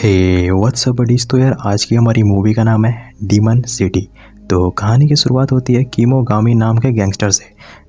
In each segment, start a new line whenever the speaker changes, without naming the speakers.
हे WhatsApp buddies. तो यार आज की हमारी मूवी का नाम है डीमन सिटी। तो कहानी की शुरुआत होती है कीमोगामी नाम के गैंगस्टर से,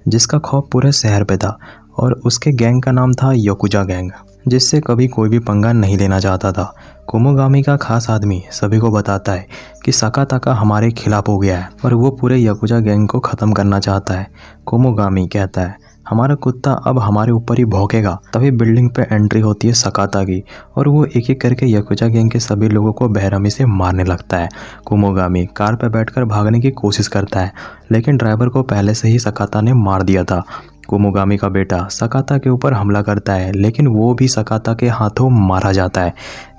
जिसका खौफ पूरे शहर पे था। और उसके गैंग का नाम था याकुजा गैंग, जिससे कभी कोई भी पंगा नहीं लेना चाहता था। कुमोगामी का खास आदमी सभी को बताता है कि सकाताका हमारे खिलाफ हो गया है और वो पूरे याकुजा गैंग को ख़त्म करना चाहता है। कुमोगामी कहता है हमारा कुत्ता अब हमारे ऊपर ही भौंकेगा। तभी बिल्डिंग पे एंट्री होती है सकाता की और वो एक एक करके याकुजा गैंग के सभी लोगों को बेरहमी से मारने लगता है। कुमोगामी कार पर बैठकर भागने की कोशिश करता है, लेकिन ड्राइवर को पहले से ही सकाता ने मार दिया था। कुमोगामी का बेटा सकाता के ऊपर हमला करता है, लेकिन वो भी सकाता के हाथों मारा जाता है।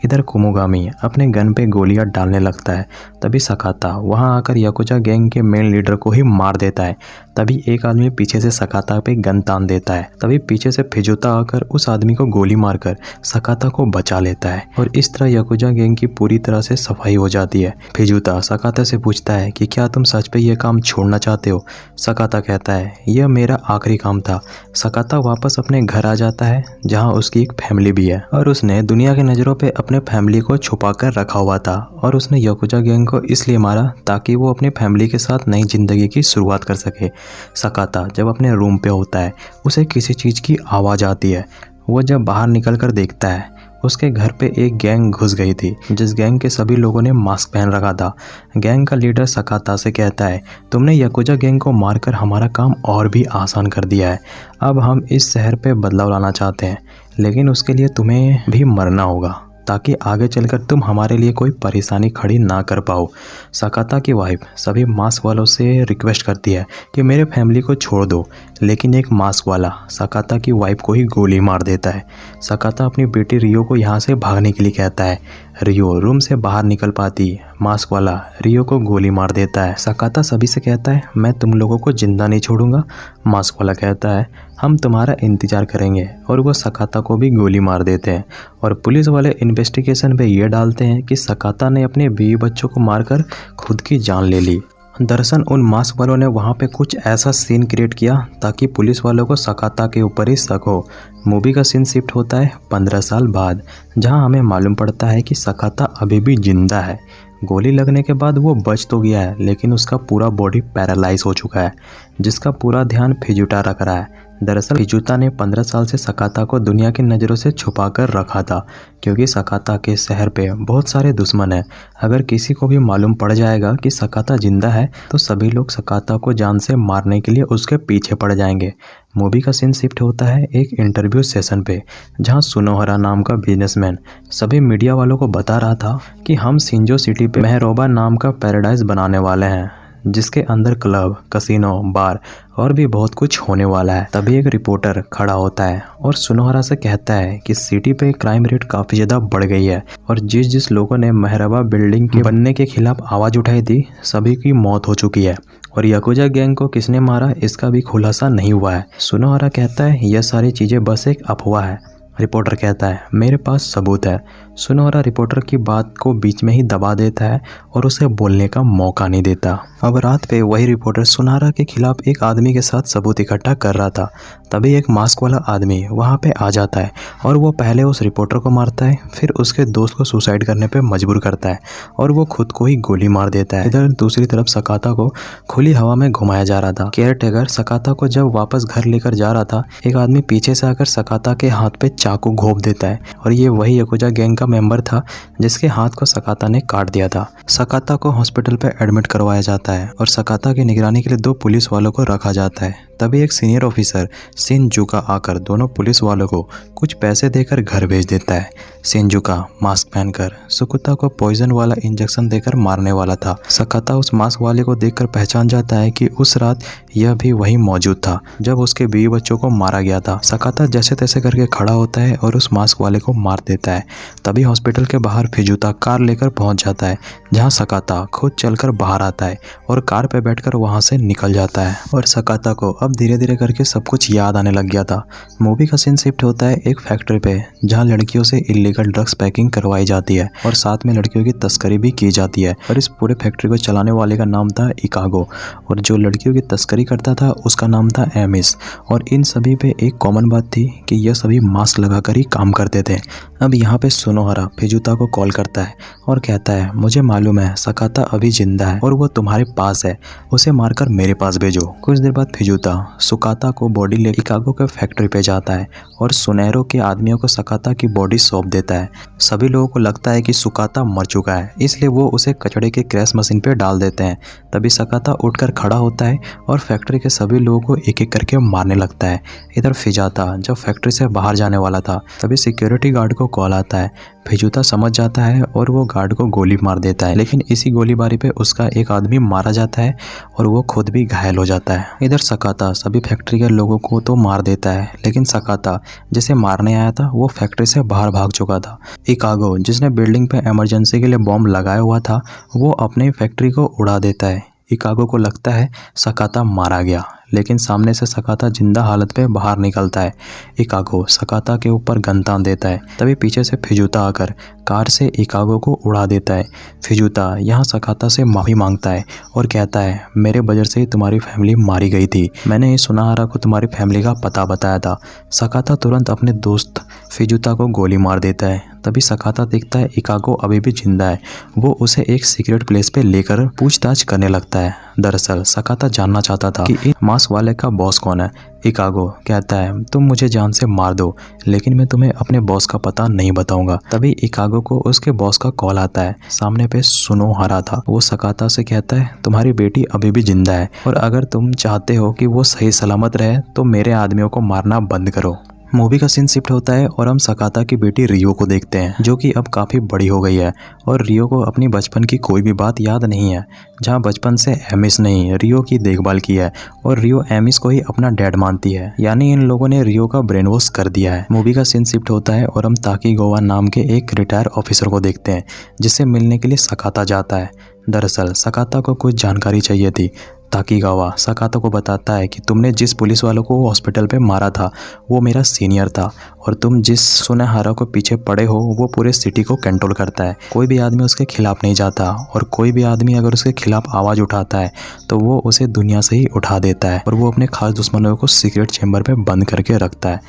इधर कुमोगामी अपने गन पे गोलियां डालने लगता है। तभी सकाता वहां आकर याकुजा गैंग के मेन लीडर को ही मार देता है। तभी एक आदमी पीछे से सकाता पे गन तान देता है। तभी पीछे से फिजुता आकर उस आदमी को गोली मारकर सकाता को बचा लेता है और इस तरह याकुजा गैंग की पूरी तरह से सफाई हो जाती है। फिजुता सकाता से पूछता है कि क्या तुम सच पे यह काम छोड़ना चाहते हो। सकाता कहता है यह मेरा आखिरी काम था। सकाता वापस अपने घर आ जाता है, जहाँ उसकी एक फैमिली भी है और उसने दुनिया की नज़रों पे अपने फैमिली को छुपा कर रखा हुआ था। और उसने याकुजा गैंग को इसलिए मारा ताकि वो अपनी फैमिली के साथ नई जिंदगी की शुरुआत कर सके। सकाता जब अपने रूम पे होता है, उसे किसी चीज़ की आवाज़ आती है। वो जब बाहर निकल कर देखता है, उसके घर पे एक गैंग घुस गई थी, जिस गैंग के सभी लोगों ने मास्क पहन रखा था। गैंग का लीडर सकाता से कहता है तुमने याकुजा गैंग को मारकर हमारा काम और भी आसान कर दिया है। अब हम इस शहर पे बदलाव लाना चाहते हैं, लेकिन उसके लिए तुम्हें भी मरना होगा ताकि आगे चलकर तुम हमारे लिए कोई परेशानी खड़ी ना कर पाओ। सकाता की वाइफ सभी मास्क वालों से रिक्वेस्ट करती है कि मेरे फैमिली को छोड़ दो, लेकिन एक मास्क वाला सकाता की वाइफ को ही गोली मार देता है। सकाता अपनी बेटी रियो को यहाँ से भागने के लिए कहता है। रियो रूम से बाहर निकल पाती, मास्क वाला रियो को गोली मार देता है। सकाता सभी से कहता है मैं तुम लोगों को जिंदा नहीं छोड़ूंगा। मास्क वाला कहता है हम तुम्हारा इंतजार करेंगे, और वो सकाता को भी गोली मार देते हैं। और पुलिस वाले इन्वेस्टिगेशन पे ये डालते हैं कि सकाता ने अपने बीवी बच्चों को मारकर खुद की जान ले ली। दरअसल उन मास्क वालों ने वहाँ पे कुछ ऐसा सीन क्रिएट किया ताकि पुलिस वालों को सकाता के ऊपर ही शक हो। मूवी का सीन शिफ्ट होता है 15 साल बाद, जहाँ हमें मालूम पड़ता है कि सकाता अभी भी जिंदा है। गोली लगने के बाद वो बच तो गया है, लेकिन उसका पूरा बॉडी पैरालाइज हो चुका है, जिसका पूरा ध्यान फिजुटा रख रहा है। दरअसल फिजुता ने 15 साल से सकाता को दुनिया की नज़रों से छुपा कर रखा था, क्योंकि सकाता के शहर पे बहुत सारे दुश्मन हैं। अगर किसी को भी मालूम पड़ जाएगा कि सकाता जिंदा है, तो सभी लोग सकाता को जान से मारने के लिए उसके पीछे पड़ जाएंगे। मूवी का सीन शिफ्ट होता है एक इंटरव्यू सेशन पे, जहां सुनोहरा नाम का बिजनेसमैन सभी मीडिया वालों को बता रहा था कि हम शिंजो सिटी पे मेहरोबा नाम का पैराडाइज बनाने वाले हैं, जिसके अंदर क्लब, कसिनो, बार और भी बहुत कुछ होने वाला है। तभी एक रिपोर्टर खड़ा होता है और सुनोहरा से कहता है कि सिटी पे क्राइम रेट काफ़ी ज़्यादा बढ़ गई है और जिस लोगों ने मेहरबा बिल्डिंग के बनने के खिलाफ आवाज़ उठाई थी, सभी की मौत हो चुकी है। और याकुजा गैंग को किसने मारा इसका भी खुलासा नहीं हुआ है। सुनोहरा कहता है यह सारी चीज़ें बस एक अफवाह है। रिपोर्टर कहता है मेरे पास सबूत है। सुनोहरा रिपोर्टर की बात को बीच में ही दबा देता है और उसे बोलने का मौका नहीं देता। अब रात पे वही रिपोर्टर सुनोहरा के खिलाफ एक आदमी के साथ सबूत इकट्ठा कर रहा था। तभी एक मास्क वाला आदमी वहाँ पे आ जाता है और वो पहले उस रिपोर्टर को मारता है, फिर उसके दोस्त को सुसाइड करने पे मजबूर करता है और वो खुद को ही गोली मार देता है। इधर दूसरी तरफ सकाता को खुली हवा में घुमाया जा रहा था। केयर टेकर सकाता को जब वापस घर लेकर जा रहा था, एक आदमी पीछे से आकर सकाता के हाथ पे चाकू घोंप देता है और ये वही याकुजा गैंग का मेंबर था जिसके हाथ को सकाता ने काट दिया था। सकाता को हॉस्पिटल पे एडमिट करवाया जाता है और सकाता की निगरानी के लिए 2 पुलिस वालों को रखा जाता है। तभी एक सीनियर ऑफिसर शिनजुका आकर दोनों पुलिस वालों को कुछ पैसे देकर घर भेज देता है। शिनजुका मास्क पहनकर सुकुता को पॉइजन वाला इंजेक्शन देकर मारने वाला था। सकाता उस मास्क वाले को देखकर पहचान जाता है कि उस रात यह भी वही मौजूद था जब उसके बीवी बच्चों को मारा गया था। सकाता जैसे तैसे करके खड़ा होता है और उस मास्क वाले को मार देता है। तभी हॉस्पिटल के बाहर फिजुता कार लेकर पहुंच जाता है, जहां सकाता खुद चलकर बाहर आता है और कार पे बैठकर वहां से निकल जाता है और सकाता को अब धीरे धीरे करके सब कुछ याद आने लग गया था। मूवी का सीन शिफ्ट होता है एक फैक्ट्री पे, जहाँ लड़कियों से इलीगल ड्रग्स पैकिंग करवाई जाती है और साथ में लड़कियों की तस्करी भी की जाती है। और इस पूरे फैक्ट्री को चलाने वाले का नाम था इकागो, और जो लड़कियों की तस्करी करता था उसका नाम था एमिस। और इन सभी पे एक कॉमन बात थी कि यह सभी मास्क लगाकर ही काम करते थे। अब यहाँ पे सुनोहारा फिजुता को कॉल करता है और कहता है, मुझे मालूम है सकाता अभी जिंदा है और वो तुम्हारे पास है, उसे मारकर मेरे पास भेजो। कुछ देर बाद फिजुता सुकाता को बॉडी ले इकागो के फैक्ट्री पे जाता है और सुनहरों के आदमियों को सकाता की बॉडी सौंप देता है। सभी लोगों को लगता है कि सुकाता मर चुका है, इसलिए वो उसे कचड़े के क्रैश मशीन पे डाल देते हैं। तभी सकाता उठकर खड़ा होता है और फैक्ट्री के सभी लोगों को एक एक करके मारने लगता है। इधर फिजाता जब फैक्ट्री से बाहर जाने वाला था तभी सिक्योरिटी गार्ड को कॉल आता है। फिजुता समझ जाता है और वो गार्ड को गोली मार देता है, लेकिन इसी गोलीबारी पे उसका एक आदमी मारा जाता है और वो खुद भी घायल हो जाता है। इधर सकाता सभी फैक्ट्री के लोगों को तो मार देता है, लेकिन सकाता जिसे मारने आया था वो फैक्ट्री से बाहर भाग चुका था। इकागो जिसने बिल्डिंग पे इमरजेंसी के लिए बॉम्ब लगाया हुआ था वो अपनी फैक्ट्री को उड़ा देता है। इकागो को लगता है सकाता मारा गया, लेकिन सामने से सकाता जिंदा हालत में बाहर निकलता है। इकागो सकाता के ऊपर गन तान देता है। तभी पीछे से फिजुता आकर कार से इकागो को उड़ा देता है। फिजुता यहाँ सकाता से माफ़ी मांगता है और कहता है, मेरे वजह से ही तुम्हारी फैमिली मारी गई थी, मैंने इस सुनहरा को तुम्हारी फैमिली का पता बताया था। सकाता तुरंत अपने दोस्त फिजुता को गोली मार देता है। तभी सकाता देखता है इकागो अभी भी जिंदा है। वो उसे एक सीक्रेट प्लेस पे लेकर पूछताछ करने लगता है। दरअसल सकाता जानना चाहता था कि इन मास्क वाले का बॉस कौन है। इकागो कहता है, तुम मुझे जान से मार दो, लेकिन मैं तुम्हें अपने बॉस का पता नहीं बताऊंगा। तभी इकागो को उसके बॉस का कॉल आता है। सामने पे सुनोहारा था। वो सकाता से कहता है, तुम्हारी बेटी अभी भी जिंदा है और अगर तुम चाहते हो कि वो सही सलामत रहे तो मेरे आदमियों को मारना बंद करो। मूवी का सीन शिफ्ट होता है और हम सकाता की बेटी रियो को देखते हैं, जो कि अब काफ़ी बड़ी हो गई है और रियो को अपनी बचपन की कोई भी बात याद नहीं है। जहां बचपन से एमिस ने रियो की देखभाल की है और रियो एमिस को ही अपना डैड मानती है, यानी इन लोगों ने रियो का ब्रेन वॉश कर दिया है। मूवी का सीन शिफ्ट होता है और हम ताकीगावा नाम के एक रिटायर ऑफिसर को देखते हैं, जिससे मिलने के लिए सकाता जाता है। दरअसल सकाता को कुछ जानकारी चाहिए थी। ताकीगावा सकाता को बताता है कि तुमने जिस पुलिस वालों को हॉस्पिटल पे मारा था वो मेरा सीनियर था और तुम जिस सुनहरा को पीछे पड़े हो वो पूरे सिटी को कंट्रोल करता है। कोई भी आदमी उसके खिलाफ नहीं जाता और कोई भी आदमी अगर उसके खिलाफ आवाज़ उठाता है तो वो उसे दुनिया से ही उठा देता है और वो अपने खास दुश्मनों को सीक्रेट चैम्बर पे बंद करके रखता है।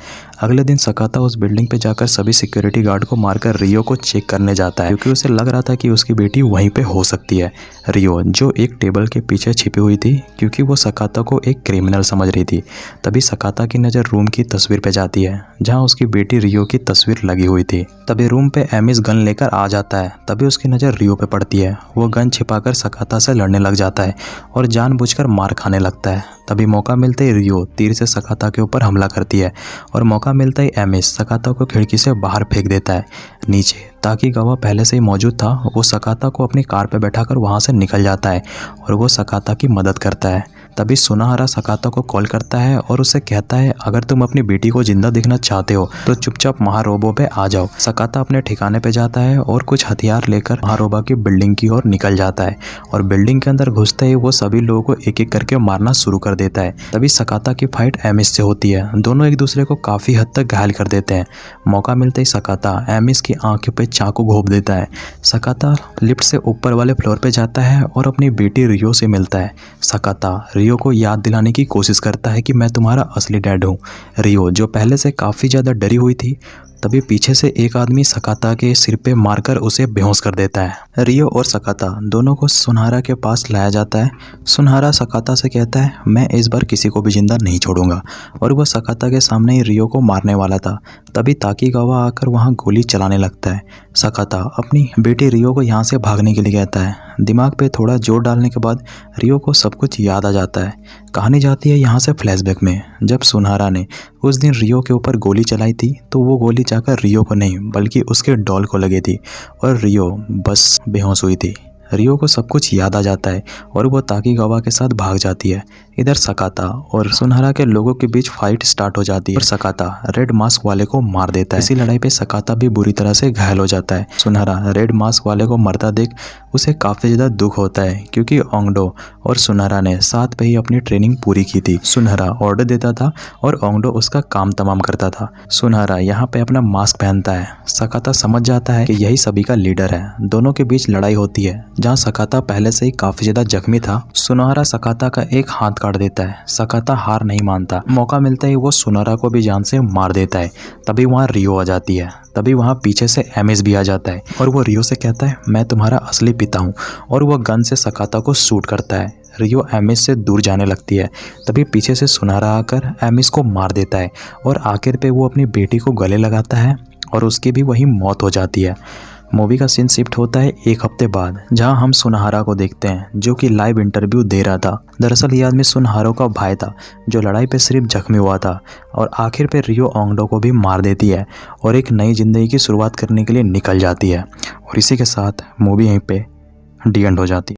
अगले दिन सकाता उस बिल्डिंग पे जाकर सभी सिक्योरिटी गार्ड को मारकर रियो को चेक करने जाता है, क्योंकि उसे लग रहा था कि उसकी बेटी वहीं पे हो सकती है। रियो जो एक टेबल के पीछे छिपी हुई थी, क्योंकि वो सकाता को एक क्रिमिनल समझ रही थी। तभी सकाता की नज़र रूम की तस्वीर पे जाती है जहाँ उसकी बेटी रियो की तस्वीर लगी हुई थी। तभी रूम पे एमिस गन लेकर आ जाता है। तभी उसकी नज़र रियो पे पड़ती है। वो गन छिपाकर सकाता से लड़ने लग जाता है और जानबूझकर मार खाने लगता है। तभी मौका मिलते ही रियो तीर से सकाता के ऊपर हमला करती है और मौका मिलता ही एमिस सकाता को खिड़की से बाहर फेंक देता है नीचे। ताकीगावा पहले से ही मौजूद था। वो सकाता को अपनी कार पे बैठाकर वहाँ से निकल जाता है और वो सकाता की मदद करता है। तभी सुनहरा सकाता को कॉल करता है और उसे कहता है, अगर तुम अपनी बेटी को जिंदा देखना चाहते हो तो चुपचाप महारोबो पे आ जाओ। सकाता अपने ठिकाने पे जाता है और कुछ हथियार लेकर महारोबा की बिल्डिंग की ओर निकल जाता है और बिल्डिंग के अंदर घुसते ही वो सभी लोगों को एक एक करके मारना शुरू कर देता है। तभी सकाता की फाइट एमिस से होती है। दोनों एक दूसरे को काफी हद तक घायल कर देते हैं। मौका मिलते ही सकाता एमिस की आंखों पे चाकू घोंप देता है। सकाता लिफ्ट से ऊपर वाले फ्लोर पे जाता है और अपनी बेटी रियो से मिलता है। सकाता रियो को याद दिलाने की कोशिश करता है कि मैं तुम्हारा असली डैड हूँ। रियो जो पहले से काफ़ी ज़्यादा डरी हुई थी, तभी पीछे से एक आदमी सकाता के सिर पे मारकर उसे बेहोश कर देता है। रियो और सकाता दोनों को सुनहरा के पास लाया जाता है। सुनहरा सकाता से कहता है, मैं इस बार किसी को भी जिंदा नहीं छोड़ूंगा, और वह सकाता के सामने ही रियो को मारने वाला था। तभी ताकीगावा आकर वहाँ गोली चलाने लगता है। सकाता अपनी बेटी रियो को यहाँ से भागने के लिए कहता है। दिमाग पे थोड़ा जोर डालने के बाद रियो को सब कुछ याद आ जाता है। कहानी जाती है यहाँ से फ्लैशबैक में। जब सुनहरा ने उस दिन रियो के ऊपर गोली चलाई थी तो वो गोली जाकर रियो को नहीं बल्कि उसके डॉल को लगी थी और रियो बस बेहोश हुई थी। रियो को सब कुछ याद आ जाता है और वो ताकीगावा के साथ भाग जाती है। इधर सकाता और सुनहरा के लोगों के बीच फाइट स्टार्ट हो जाती है और सकाता रेड मास्क वाले को मार देता है। इसी लड़ाई पे सकाता भी बुरी तरह से घायल हो जाता है। सुनहरा रेड मास्क वाले को मरता देख उसे काफी ज्यादा दुख होता है, क्योंकि ओंगडो और सुनहरा ने साथ पे ही अपनी ट्रेनिंग पूरी की थी। सुनहरा ऑर्डर देता था और ओंगडो उसका काम तमाम करता था। सुनहरा यहाँ पे अपना मास्क पहनता है। सकाता समझ जाता है कि यही सभी का लीडर है। दोनों के बीच लड़ाई होती है, जहाँ सकाता पहले से ही काफी ज्यादा जख्मी था। सुनहरा सकाता का एक हाथ काट देता है। सकाता हार नहीं मानता, मौका मिलता ही वो सुनहरा को भी जान से मार देता है। तभी वहाँ रियो आ जाती है। तभी वहाँ पीछे से एमिस भी आ जाता है और वो रियो से कहता है, मैं तुम्हारा असली पिता हूँ, और वो गन से सकाता को शूट करता है। रियो एमिस से दूर जाने लगती है। तभी पीछे से सुनहरा आकर एमिस को मार देता है और आखिर पे वो अपनी बेटी को गले लगाता है और उसकी भी वही मौत हो जाती है। मूवी का सीन शिफ्ट होता है एक हफ्ते बाद, जहां हम सुनहरा को देखते हैं, जो कि लाइव इंटरव्यू दे रहा था। दरअसल ये आदमी सुनहरा का भाई था, जो लड़ाई पे सिर्फ जख्मी हुआ था और आखिर पे रियो ओंगडो को भी मार देती है और एक नई जिंदगी की शुरुआत करने के लिए निकल जाती है। और इसी के साथ मूवी यहीं पे डी एंड हो जाती है।